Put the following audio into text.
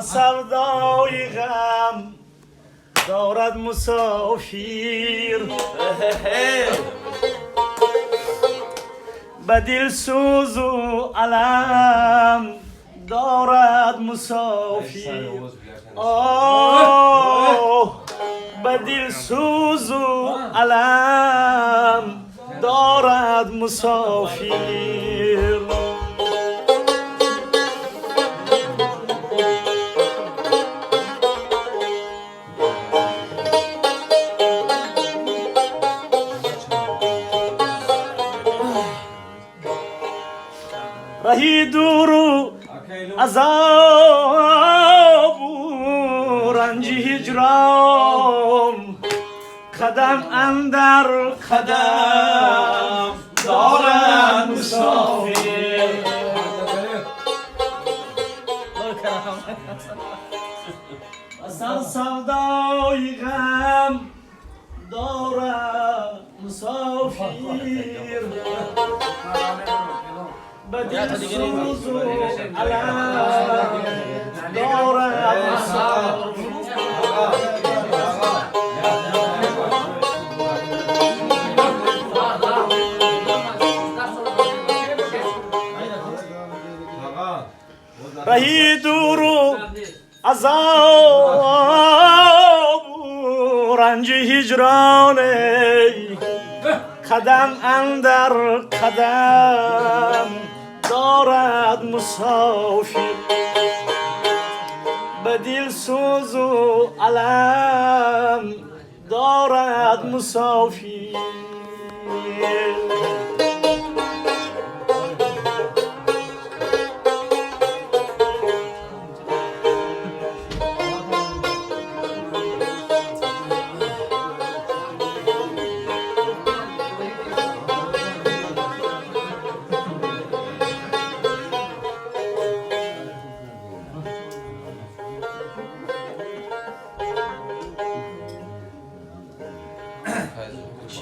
سودای غم دارد مسافر، به دل سوز و علم دارد مسافر. آه به دل سوز و علم دارد مسافر. رهی دور و عذاب و رنج هجران، قدم اندر قدم دارد مسافر. اصلا سودای غم دارد مسافر، به دل سوز و علم دارد مسافر. رهی دور و عذاب و رنج هجران، قدم اندر قدم دارد مسافر، به دل سوز و علم دارد مسافر.